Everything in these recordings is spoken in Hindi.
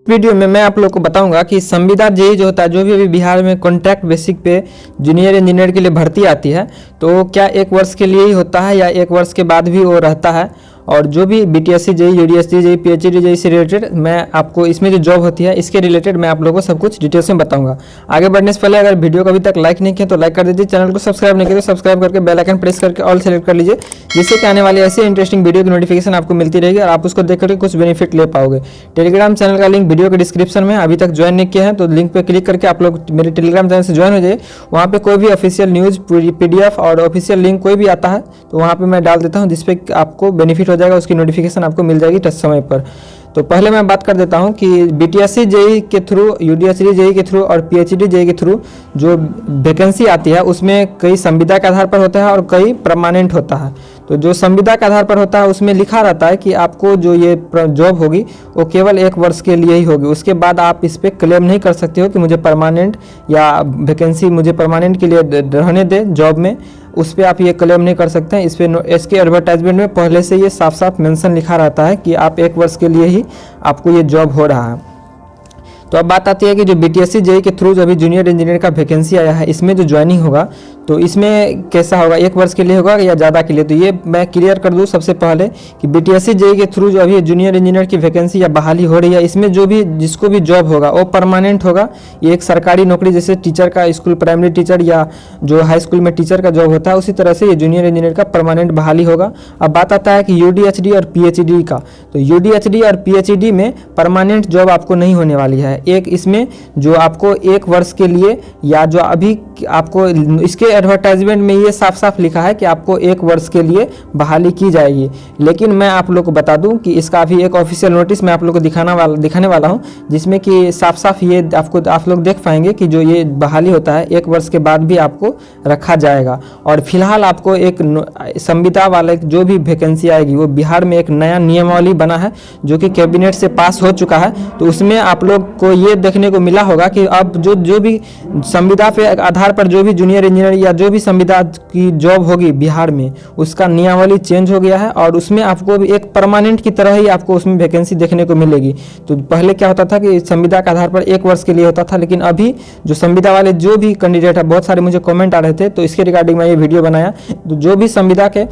वीडियो में मैं आप लोग को बताऊंगा कि संविदा जेई जो होता है, जो भी अभी बिहार में कॉन्ट्रैक्ट बेसिक पे जूनियर इंजीनियर के लिए भर्ती आती है, तो क्या 1 वर्ष के लिए ही होता है या 1 वर्ष के बाद भी वो रहता है। और जो भी BTSC JE, UDSC JE, PHD JE से रिलेटेड मैं आपको इसमें जो जॉब होती है इसके रिलेटेड मैं आप लोगों को सब कुछ डिटेल्स में बताऊंगा। आगे बढ़ने से पहले अगर वीडियो को अभी तक लाइक नहीं किया तो लाइक कर दीजिए, चैनल को सब्सक्राइब नहीं किया तो सब्सक्राइब करके बेल आइकन प्रेस करके ऑल सेलेक्ट कर लीजिए, जिससे कि आने वाली ऐसी इंटरेस्टिंग वीडियो की नोटिफिकेशन आपको मिलती रहेगी और आप उसको देख करके कुछ बेनिफिट ले पाओगे। टेलीग्राम चैनल का लिंक वीडियो के डिस्क्रिप्शन में, अभी तक ज्वाइन नहीं किया है तो लिंक पर क्लिक करके आप लोग मेरे टेलीग्राम चैनल से ज्वाइन हो जाइए। वहाँ पे कोई भी ऑफिशियल न्यूज़, पीडीएफ और ऑफिशियल लिंक कोई भी आता है तो वहाँ पे मैं डाल देता हूँ, जिसपे आपको बेनिफिट हो जाएगा, उसकी नोटिफिकेशन आपको मिल जाएगी टच समय पर। तो पहले मैं बात कर देता हूं कि बीटीएससी जेई के थ्रू, यूडीएससी जेई के थ्रू और पीएचडी जेई के थ्रू जो वैकेंसी आती है उसमें कई संविदा के आधार पर होता है और कई परमानेंट होता है। तो जो संविदा के आधार पर होता है उसमें लिखा रहता है कि आपको जो ये जॉब होगी वो केवल 1 वर्ष के लिए ही होगी, उसके बाद आप इस पर क्लेम नहीं कर सकते हो कि मुझे परमानेंट या वैकेंसी मुझे परमानेंट के लिए रहने दे जॉब में, उस पर आप ये क्लेम नहीं कर सकते हैं। इस पर इसके एडवर्टाइजमेंट में पहले से ये साफ साफ मेंशन लिखा रहता है कि आप 1 वर्ष के लिए ही आपको ये जॉब हो रहा है। तो अब बात आती है कि जो बीटीएससी जेई के थ्रू जो अभी जूनियर इंजीनियर का वैकेंसी आया है इसमें जो ज्वाइनिंग होगा तो इसमें कैसा होगा, 1 वर्ष के लिए होगा या ज़्यादा के लिए। तो ये मैं क्लियर कर दूं सबसे पहले कि बीटीएससी जेई के थ्रू जो अभी जूनियर इंजीनियर की वैकेंसी या बहाली हो रही है इसमें जो भी जिसको भी जॉब होगा वो परमानेंट होगा। ये एक सरकारी नौकरी, जैसे टीचर का स्कूल प्राइमरी टीचर या जो हाई स्कूल में टीचर का जॉब होता है उसी तरह से ये जूनियर इंजीनियर का परमानेंट बहाली होगा। अब बात आता है कि यूडीएचडी और पीएचडी का, तो यूडीएचडी और पीएचडी में परमानेंट जॉब आपको नहीं होने वाली है। एक इसमें जो आपको 1 वर्ष के लिए या जो अभी आपको इसके एडवर्टाइजमेंट में ये साफ साफ लिखा है कि आपको 1 वर्ष के लिए बहाली की जाएगी, लेकिन मैं आप लोग को बता दूं कि इसका अभी एक ऑफिशियल नोटिस मैं आप लोग को दिखाने वाला हूं, जिसमें कि साफ साफ ये आप लोग देख पाएंगे कि जो ये बहाली होता है 1 वर्ष के बाद भी आपको रखा जाएगा। और फिलहाल आपको एक संविदा वाले जो भी वैकेंसी आएगी वो बिहार में एक नया नियमावली बना है जो कि कैबिनेट से पास हो चुका है। तो उसमें आप लोग को ये देखने को मिला होगा कि अब जो भी संविदा पे आधार पर जो भी जूनियर इंजीनियर या जो भी संविदा की जॉब होगी बिहार में उसका नियमावली चेंज हो गया है और उसमें आपको भी एक परमानेंट की तरह ही आपको उसमें वैकेंसी देखने को मिलेगी। तो पहले क्या होता था कि संविदा के आधार पर 1 वर्ष के लिए होता था, लेकिन अभी जो संविदा वाले जो भी कैंडिडेट है, बहुत सारे मुझे कमेंट आ रहे थे तो इसके रिगार्डिंग मैं ये वीडियो बनाया। तो जो भी संविदा के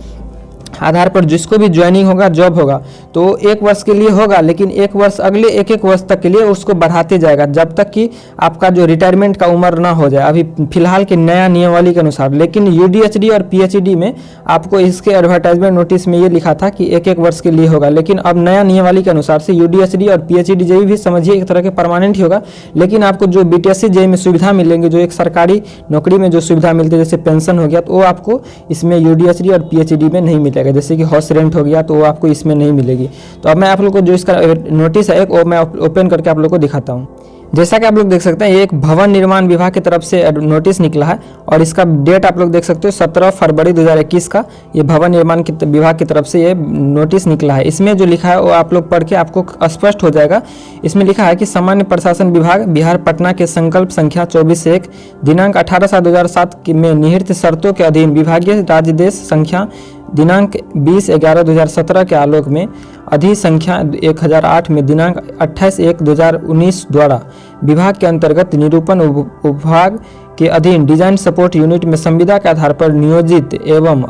आधार पर जिसको भी ज्वाइनिंग होगा, जॉब होगा तो 1 वर्ष के लिए होगा, लेकिन 1 वर्ष अगले 1 वर्ष तक के लिए उसको बढ़ाते जाएगा जब तक कि आपका जो रिटायरमेंट का उम्र ना हो जाए, अभी फिलहाल के नया नियमावली के अनुसार। लेकिन यूडीएचडी और पीएचडी में आपको इसके एडवर्टाइजमेंट नोटिस में ये लिखा था कि 1 वर्ष के लिए होगा, लेकिन अब नया नियमावली के अनुसार से यूडीएचडी और पीएचडी जेई भी समझिए एक तरह के परमानेंट ही होगा, लेकिन आपको जो बीटीएससी जेई में सुविधा मिलेंगे, जो एक सरकारी नौकरी में जो सुविधा मिलती है जैसे पेंशन हो गया, तो वो आपको इसमें यूडीएचडी और पीएचडी में नहीं मिलेगा। जैसे कि हाउस रेंट हो गया तो वो आपको इसमें नहीं मिलेगी। तो अब मैं आप लोग को जो इसका नोटिस है वो मैं ओपन करके आप लोग को दिखाता हूँ। जैसा कि आप लोग देख सकते हैं ये एक भवन निर्माण विभाग की तरफ से नोटिस निकला है और इसका डेट आप लोग देख सकते हो 17 फरवरी 2021 का ये भवन निर्माण विभाग की तरफ से ये नोटिस निकला है। इसमें जो लिखा है वो आप लोग पढ़ के आपको स्पष्ट हो जाएगा। इसमें लिखा है कि सामान्य प्रशासन विभाग बिहार पटना के संकल्प संख्या 24/1 दिनांक 18/7/2007 में निहित शर्तों के अधीन विभागीय राज्यदेश संख्या दिनांक 20/11/2017 के आलोक में अधिसंख्या 1008 में दिनांक 28/1/2019 द्वारा विभाग के अंतर्गत निरूपण विभाग के अधीन डिजाइन सपोर्ट यूनिट में संविदा के आधार पर नियोजित एवं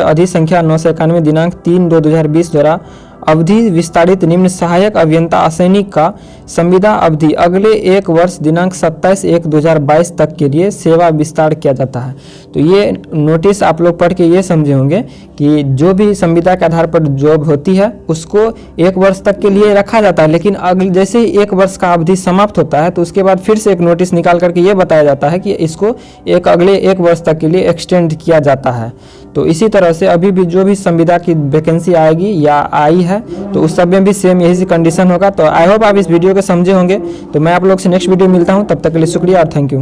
अधिसंख्या 991 दिनांक 3/2/2020 द्वारा अवधि विस्तारित निम्न सहायक अभियंता असैनिक का संविदा अवधि अगले 1 वर्ष दिनांक 27/1/2022 तक के लिए सेवा विस्तार किया जाता है। तो ये नोटिस आप लोग पढ़ के ये समझे होंगे कि जो भी संविदा के आधार पर जॉब होती है उसको 1 वर्ष तक के लिए रखा जाता है, लेकिन अगले जैसे ही 1 वर्ष का अवधि समाप्त होता है तो उसके बाद फिर से एक नोटिस निकाल करके ये बताया जाता है कि इसको अगले 1 वर्ष तक के लिए एक्सटेंड किया जाता है। तो इसी तरह से अभी भी जो भी संविदा की वैकेंसी आएगी या आई है तो उस सब में भी सेम यही सी कंडीशन होगा। तो आई होप आप इस वीडियो को समझे होंगे। तो मैं आप लोग से नेक्स्ट वीडियो मिलता हूँ, तब तक के लिए शुक्रिया और थैंक यू।